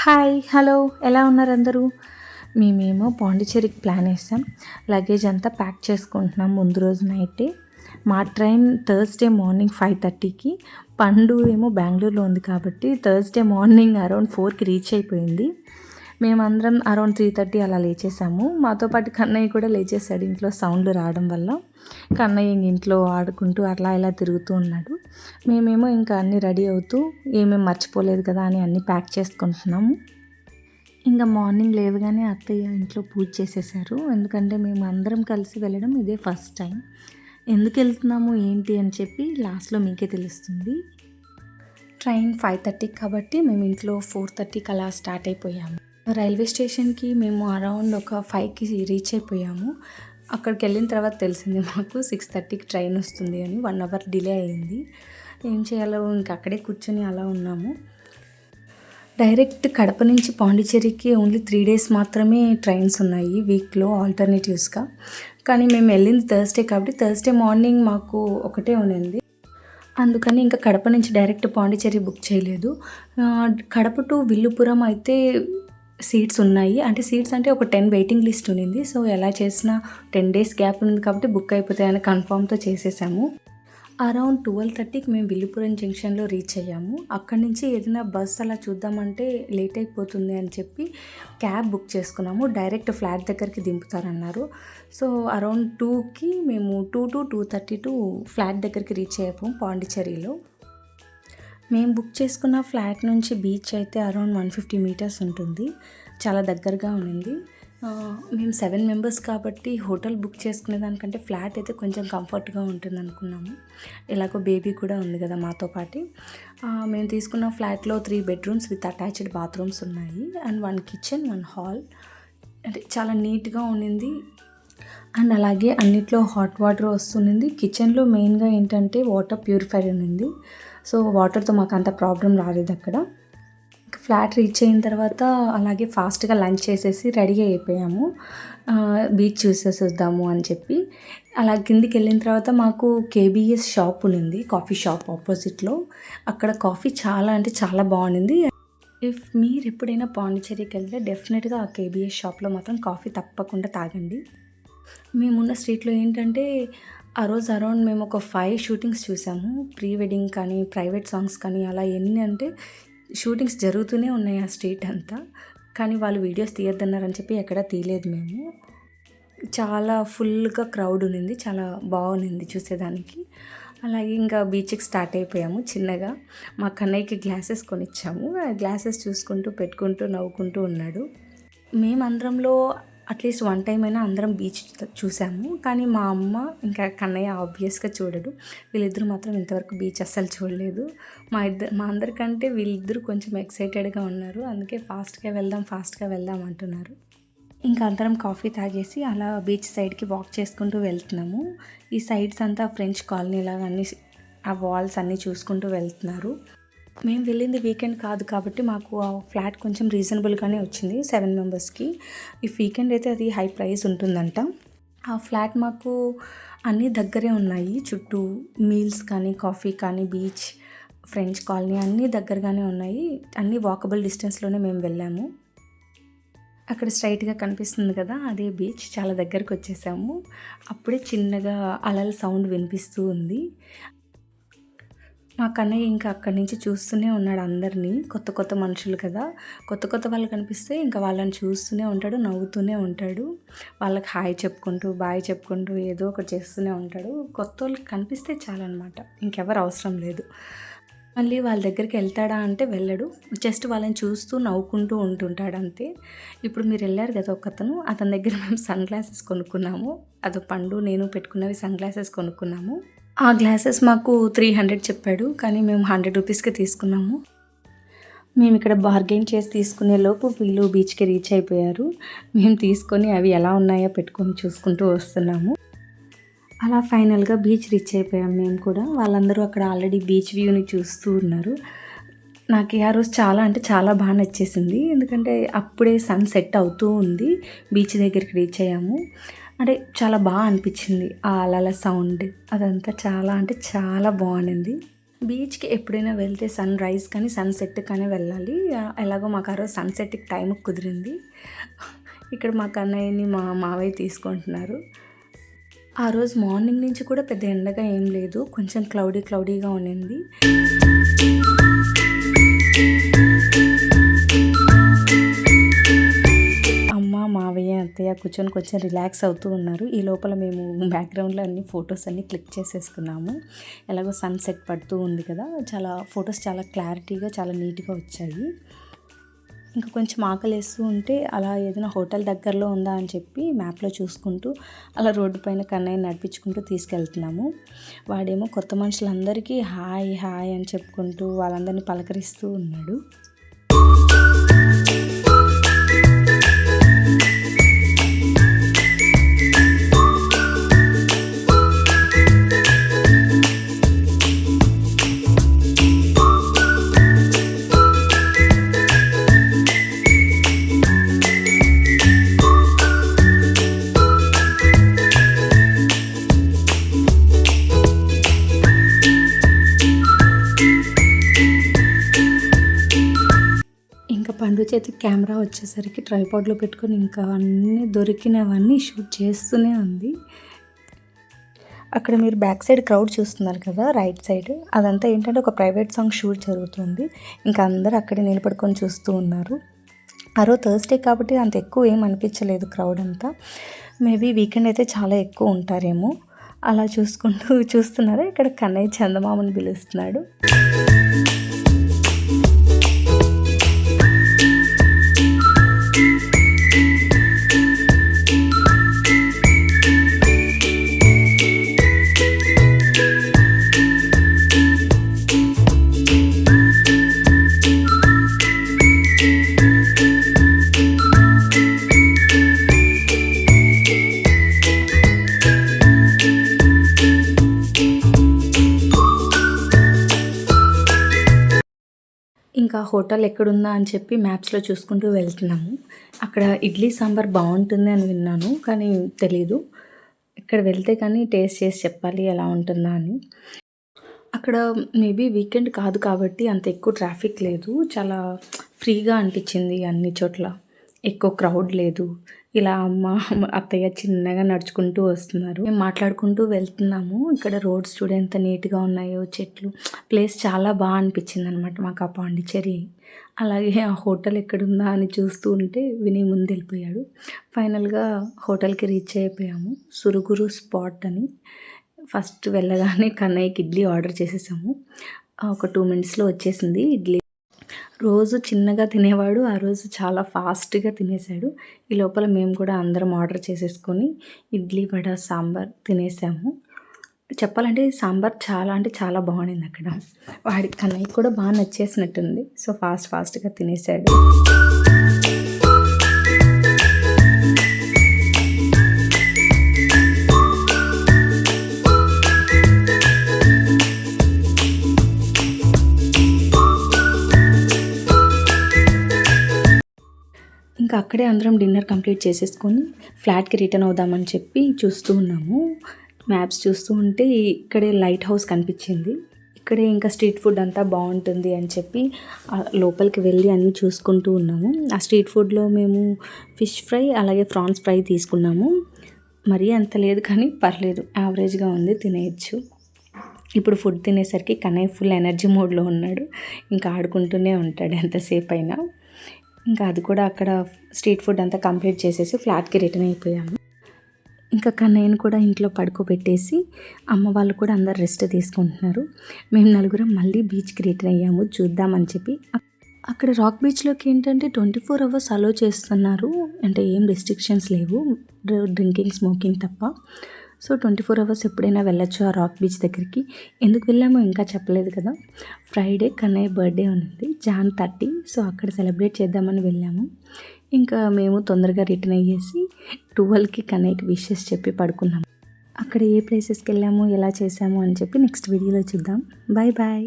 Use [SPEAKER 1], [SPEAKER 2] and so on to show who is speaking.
[SPEAKER 1] Hi hello ఎలా ఉన్నారు అందరూ? మేమేమో పాండిచ్చేరికి ప్లాన్ వేసాం. లగేజ్ అంతా ప్యాక్ చేసుకుంటున్నాం ముందు రోజు నైటే. మా ట్రైన్ థర్స్డే మార్నింగ్ 5:30కి. పండు ఏమో బెంగళూరులో ఉంది కాబట్టి థర్స్డే మార్నింగ్ అరౌండ్ 4కి రీచ్ అయిపోయింది. మేమందరం అరౌండ్ 3:30 అలా లేచేసాము. మాతో పాటు కన్నయ్య కూడా లేచేసాడు ఇంట్లో సౌండ్లు రావడం వల్ల. కన్నయ్య ఇంట్లో ఆడుకుంటూ అట్లా ఇలా తిరుగుతూ ఉన్నాడు. మేమేమో ఇంకా అన్నీ రెడీ అవుతూ ఏమేమి మర్చిపోలేదు కదా అని అన్నీ ప్యాక్ చేసుకుంటున్నాము. ఇంకా మార్నింగ్ లేవగానే అత్తయ్య ఇంట్లో పూజ చేసేసారు. ఎందుకంటే మేము అందరం కలిసి వెళ్ళడం ఇదే ఫస్ట్ టైం. ఎందుకు వెళ్తున్నాము ఏంటి అని చెప్పి లాస్ట్లో మీకే తెలుస్తుంది. ట్రైన్ 5:30 కాబట్టి మేము ఇంట్లో 4:30కి అలా స్టార్ట్ అయిపోయాము. రైల్వే స్టేషన్కి మేము అరౌండ్ ఒక 5కి రీచ్ అయిపోయాము. అక్కడికి వెళ్ళిన తర్వాత తెలిసింది మాకు 6:30కి ట్రైన్ వస్తుంది అని. 1 అవర్ డిలే అయింది. ఏం చేయాలో ఇంకా అక్కడే కూర్చొని అలా ఉన్నాము. డైరెక్ట్ కడప నుంచి పాండిచ్చేరికి ఓన్లీ 3 days మాత్రమే ట్రైన్స్ ఉన్నాయి వీక్లో ఆల్టర్నేటివ్స్గా. కానీ మేము వెళ్ళింది థర్స్డే కాబట్టి థర్స్డే మార్నింగ్ మాకు ఒకటే ఉన్నింది. అందుకని ఇంకా కడప నుంచి డైరెక్ట్ పాండిచ్చేరి బుక్ చేయలేదు. కడప టు విల్లుపురం అయితే సీట్స్ ఉన్నాయి. అంటే సీట్స్ అంటే ఒక 10 వెయిటింగ్ లిస్ట్ ఉన్నింది. సో ఎలా చేసినా 10 days గ్యాప్ ఉంది కాబట్టి బుక్ అయిపోతాయని కన్ఫర్మ్తో చేసేసాము. అరౌండ్ 12:30కి మేము విల్లుపురం జంక్షన్లో రీచ్ అయ్యాము. అక్కడి నుంచి ఏదైనా బస్ అలా చూద్దామంటే లేట్ అయిపోతుంది అని చెప్పి క్యాబ్ బుక్ చేసుకున్నాము. డైరెక్ట్ ఫ్లాట్ దగ్గరికి దింపుతారన్నారు. సో అరౌండ్ 2కి మేము 2 to 2:30 ఫ్లాట్ దగ్గరికి రీచ్ అయ్యాము పాండిచ్చేరిలో. మేము బుక్ చేసుకున్న ఫ్లాట్ నుంచి బీచ్ అయితే అరౌండ్ 150 meters ఉంటుంది. చాలా దగ్గరగా ఉన్నింది. మేము 7 members కాబట్టి హోటల్ బుక్ చేసుకునే దానికంటే ఫ్లాట్ అయితే కొంచెం కంఫర్ట్గా ఉంటుంది అనుకున్నాము. ఎలాగో బేబీ కూడా ఉంది కదా మాతో పాటు. మేము తీసుకున్న ఫ్లాట్లో 3 bedrooms విత్ అటాచ్డ్ బాత్రూమ్స్ ఉన్నాయి. And 1 kitchen 1 hall. అంటే చాలా నీట్గా ఉన్నింది. అండ్ అలాగే అన్నిట్లో హాట్ వాటర్ వస్తుంది. కిచెన్లో మెయిన్గా ఏంటంటే వాటర్ ప్యూరిఫైర్ ఉన్నింది. సో వాటర్తో మాకు అంత ప్రాబ్లం రాలేదు అక్కడ. ఫ్లాట్ రీచ్ అయిన తర్వాత అలాగే ఫాస్ట్గా లంచ్ చేసేసి రెడీ అయిపోయాము. బీచ్ చూసేసి వద్దాము అని చెప్పి. అలా కిందికి వెళ్ళిన తర్వాత మాకు కేబీఎస్ షాప్ ఉన్నింది, కాఫీ షాప్ ఆపోజిట్లో. అక్కడ కాఫీ చాలా అంటే చాలా బాగుంది. ఇఫ్ మీరు ఎప్పుడైనా పాండిచ్చేరికి వెళ్తే డెఫినెట్గా ఆ కేబీఎస్ షాప్లో మాత్రం కాఫీ తప్పకుండా తాగండి. మేమున్న స్ట్రీట్లో ఏంటంటే ఆ రోజు అరౌండ్ మేము ఒక 5 షూటింగ్స్ చూసాము. ప్రీ వెడ్డింగ్ కానీ ప్రైవేట్ సాంగ్స్ కానీ అలా ఎన్ని అంటే షూటింగ్స్ జరుగుతూనే ఉన్నాయి ఆ స్ట్రీట్ అంతా. కానీ వాళ్ళు వీడియోస్ తీయొద్దన్నారని చెప్పి ఎక్కడా తీయలేదు మేము. చాలా ఫుల్గా క్రౌడ్ ఉన్నింది. చాలా బాగుంది చూసేదానికి. అలాగే ఇంకా బీచ్కి స్టార్ట్ అయిపోయాము చిన్నగా. మా కన్నయ్యకి గ్లాసెస్ కొనిచ్చాము. ఆ గ్లాసెస్ చూసుకుంటూ పెట్టుకుంటూ నవ్వుకుంటూ ఉన్నాడు. మేమందరంలో అట్లీస్ట్ 1 time అయినా అందరం బీచ్ చూసాము. కానీ మా అమ్మ ఇంకా కన్నయ్య ఆబ్వియస్గా చూడడు. వీళ్ళిద్దరూ మాత్రం ఇంతవరకు బీచ్ అస్సలు చూడలేదు. మా అందరికంటే వీళ్ళిద్దరూ కొంచెం ఎక్సైటెడ్గా ఉన్నారు. అందుకే ఫాస్ట్గా వెళ్దాం అంటున్నారు. ఇంకా అందరం కాఫీ తాగేసి అలా బీచ్ సైడ్కి వాక్ చేసుకుంటూ వెళ్తున్నాము. ఈ సైడ్స్ అంతా ఫ్రెంచ్ కాలనీ లాగా అన్ని ఆ వాల్స్ అన్నీ చూసుకుంటూ వెళ్తున్నారు. మేము వెళ్ళింది వీకెండ్ కాదు కాబట్టి మాకు ఆ ఫ్లాట్ కొంచెం రీజనబుల్గానే వచ్చింది 7 membersకి. ఈ వీకెండ్ అయితే అది హై ప్రైస్ ఉంటుందంట. ఆ ఫ్లాట్ మాకు అన్నీ దగ్గరే ఉన్నాయి. చుట్టూ మీల్స్ కానీ కాఫీ కానీ బీచ్ ఫ్రెంచ్ కాలనీ అన్నీ దగ్గరగానే ఉన్నాయి. అన్నీ వాకబుల్ డిస్టెన్స్లోనే మేము వెళ్ళాము. అక్కడ స్ట్రైట్గా కనిపిస్తుంది కదా అదే బీచ్. చాలా దగ్గరకు వచ్చేసాము. అప్పుడే చిన్నగా అలల సౌండ్ వినిపిస్తూ ఉంది. మా కన్నయ్య ఇంకా అక్కడి నుంచి చూస్తూనే ఉన్నాడు అందరినీ. కొత్త మనుషులు కదా, కొత్త వాళ్ళు కనిపిస్తే ఇంకా వాళ్ళని చూస్తూనే ఉంటాడు, నవ్వుతూనే ఉంటాడు. వాళ్ళకి హాయ్ చెప్పుకుంటూ బాయ్ చెప్పుకుంటూ ఏదో ఒకటి చేస్తూనే ఉంటాడు. కొత్త వాళ్ళకి కనిపిస్తే చాలన్నమాట, ఇంకెవరు అవసరం లేదు. మళ్ళీ వాళ్ళ దగ్గరికి వెళ్తాడా అంటే వెళ్ళడు. జస్ట్ వాళ్ళని చూస్తూ నవ్వుకుంటూ ఉంటుంటాడు అంతే. ఇప్పుడు మీరు వెళ్ళారు కదా ఒకతను, అతని దగ్గర మేము సన్ గ్లాసెస్ కొనుక్కున్నాము. అదో పండు నేను పెట్టుకున్నవి సన్ గ్లాసెస్ కొనుక్కున్నాము. ఆ గ్లాసెస్ మాకు 300 చెప్పాడు. కానీ మేము 100 రూపీస్కి తీసుకున్నాము. మేము ఇక్కడ బార్గెన్ చేసి తీసుకునే లోపు వీళ్ళు బీచ్కి రీచ్ అయిపోయారు. మేము తీసుకొని అవి ఎలా ఉన్నాయో పెట్టుకొని చూసుకుంటూ వస్తున్నాము. అలా ఫైనల్గా బీచ్ రీచ్ అయిపోయాము మేము కూడా. వాళ్ళందరూ అక్కడ ఆల్రెడీ బీచ్ వ్యూని చూస్తూ ఉన్నారు. నాకు ఆ రోజు చాలా అంటే చాలా బాగా నచ్చేసింది. ఎందుకంటే అప్పుడే సన్ సెట్ అవుతూ ఉంది. బీచ్ దగ్గరికి రీచ్ అయ్యాము. అంటే చాలా బాగా అనిపించింది. ఆ అలల సౌండ్ అదంతా చాలా అంటే చాలా బాగుంది. బీచ్కి ఎప్పుడైనా వెళ్తే సన్ రైజ్ కానీ సన్సెట్ కానీ వెళ్ళాలి. ఎలాగో మాకు ఆ రోజు సన్సెట్కి టైం కుదిరింది. ఇక్కడ మా కన్నయ్యని మా మావయ్య తీసుకుంటున్నారు. ఆ రోజు మార్నింగ్ నుంచి కూడా పెద్ద ఎండగా ఏం లేదు, కొంచెం క్లౌడీగా ఉండింది. మావయ్య అత్తయ్య కూర్చొని కొంచెం రిలాక్స్ అవుతూ ఉన్నారు. ఈ లోపల మేము బ్యాక్గ్రౌండ్లో అన్ని ఫొటోస్ అన్నీ క్లిక్ చేసేసుకున్నాము. ఎలాగో సన్సెట్ పడుతూ ఉంది కదా, ఫొటోస్ చాలా క్లారిటీగా చాలా నీట్గా వచ్చాయి. ఇంకా కొంచెం ఆకలేస్తూ ఉంటే అలా ఏదైనా హోటల్ దగ్గరలో ఉందా అని చెప్పి మ్యాప్లో చూసుకుంటూ అలా రోడ్డు పైన కన్నయ్య నడిపించుకుంటూ తీసుకెళ్తున్నాము. వాడేమో కొత్త మనుషులందరికీ హాయ్ హాయ్ అని చెప్పుకుంటూ వాళ్ళందరినీ పలకరిస్తూ ఉన్నాడు. పండు చేతికి కెమెరా వచ్చేసరికి ట్రైపాడ్లో పెట్టుకొని ఇంకా అన్నీ దొరికినవన్నీ షూట్ చేస్తూనే ఉంది. అక్కడ మీరు బ్యాక్ సైడ్ క్రౌడ్ చూస్తున్నారు కదా, రైట్ సైడ్ అదంతా ఏంటంటే ఒక ప్రైవేట్ సాంగ్ షూట్ జరుగుతుంది. ఇంకా అందరూ అక్కడే నిలబడుకొని చూస్తూ ఉన్నారు. ఆ రోజు థర్స్డే కాబట్టి అంత ఎక్కువ ఏం అనిపించలేదు క్రౌడ్ అంతా. మేబీ వీకెండ్ అయితే చాలా ఎక్కువ ఉంటారేమో. అలా చూస్తున్నారు. ఇక్కడ కన్నయ్య చందమామని పిలుస్తున్నాడు. ఇంకా హోటల్ ఎక్కడుందా అని చెప్పి మ్యాప్స్లో చూసుకుంటూ వెళ్తున్నాము. అక్కడ ఇడ్లీ సాంబార్ బాగుంటుంది అని విన్నాను, కానీ తెలీదు. ఇక్కడ వెళ్తే కానీ టేస్ట్ చేసి చెప్పాలి ఎలా ఉంటుందా అని. అక్కడ మేబీ వీకెండ్ కాదు కాబట్టి అంత ఎక్కువ ట్రాఫిక్ లేదు, చాలా ఫ్రీగా అనిపించింది. అన్ని చోట్ల ఎక్కువ క్రౌడ్ లేదు. ఇలా అత్తయ్య చిన్నగా నడుచుకుంటూ వస్తున్నారు. మేము మాట్లాడుకుంటూ వెళ్తున్నాము. ఇక్కడ రోడ్స్ చూడ ఎంత నీట్గా ఉన్నాయో, చెట్లు, ప్లేస్ చాలా బాగా అనిపించింది అనమాట మాకు ఆ పాండిచ్చేరి. అలాగే ఆ హోటల్ ఎక్కడుందా అని చూస్తూ ఉంటే విని ముందు వెళ్ళిపోయాడు. ఫైనల్గా హోటల్కి రీచ్ అయిపోయాము. సురుగురు స్పాట్ అని. ఫస్ట్ వెళ్ళగానే కన్నయ్యకి ఇడ్లీ ఆర్డర్ చేసేసాము. ఒక 2 minutesలో వచ్చేసింది ఇడ్లీ. రోజు చిన్నగా తినేవాడు, ఆ రోజు చాలా ఫాస్ట్గా తినేసాడు. ఈ లోపల మేము కూడా అందరం ఆర్డర్ చేసేసుకొని ఇడ్లీ వడ సాంబార్ తినేసాము. చెప్పాలంటే సాంబార్ చాలా అంటే చాలా బాగుండింది అక్కడ. వాడికి కన్నయ్య కూడా బాగా నచ్చేసినట్టుంది. సో ఫాస్ట్గా తినేసాడు. ఇంకా అక్కడే అందరం డిన్నర్ కంప్లీట్ చేసేసుకొని ఫ్లాట్కి రిటర్న్ అవుదామని చెప్పి చూస్తూ ఉన్నాము. మ్యాప్స్ చూస్తూ ఉంటే ఇక్కడే లైట్ హౌస్ కనిపించింది. ఇక్కడే ఇంకా స్ట్రీట్ ఫుడ్ అంతా బాగుంటుంది అని చెప్పి లోపలికి వెళ్ళి అన్నీ చూసుకుంటూ ఉన్నాము. ఆ స్ట్రీట్ ఫుడ్లో మేము ఫిష్ ఫ్రై అలాగే ప్రాన్స్ ఫ్రై తీసుకున్నాము. మరీ అంత లేదు కానీ పర్లేదు, యావరేజ్గా ఉంది, తినేయచ్చు. ఇప్పుడు ఫుడ్ తినేసరికి కన్నయ్య ఫుల్ ఎనర్జీ మోడ్లో ఉన్నాడు. ఇంకా ఆడుకుంటూనే ఉంటాడు ఎంతసేపు అయినా. ఇంకా అది కూడా అక్కడ స్ట్రీట్ ఫుడ్ అంతా కంప్లీట్ చేసేసి ఫ్లాట్కి రిటర్న్ అయిపోయాము. ఇంకా కన్నయ్యను కూడా ఇంట్లో పడుకోబెట్టేసి అమ్మ వాళ్ళు కూడా అందరు రెస్ట్ తీసుకుంటున్నారు. మేము నలుగురం మళ్ళీ బీచ్కి రిటర్న్ అయ్యాము చూద్దామని చెప్పి. అక్కడ రాక్ బీచ్లోకి ఏంటంటే 24 hours అలో చేస్తున్నారు, అంటే ఏం రెస్ట్రిక్షన్స్ లేవు, డ్రింకింగ్ స్మోకింగ్ తప్ప. సో 24 hours ఎప్పుడైనా వెళ్ళొచ్చు ఆ రాక్ బీచ్ దగ్గరికి. ఎందుకు వెళ్ళామో ఇంకా చెప్పలేదు కదా. ఫ్రైడే కన్నయ్య బర్త్డే ఉంది, Jan 30. సో అక్కడ సెలబ్రేట్ చేద్దామని వెళ్ళాము. ఇంకా మేము తొందరగా రిటర్న్ అయ్యేసి 12కి కన్నయ్యకి విషెస్ చెప్పి పడుకున్నాము. అక్కడ ఏ ప్లేసెస్కి వెళ్ళాము, ఎలా చేసాము అని చెప్పి నెక్స్ట్ వీడియోలో చూద్దాం. బాయ్.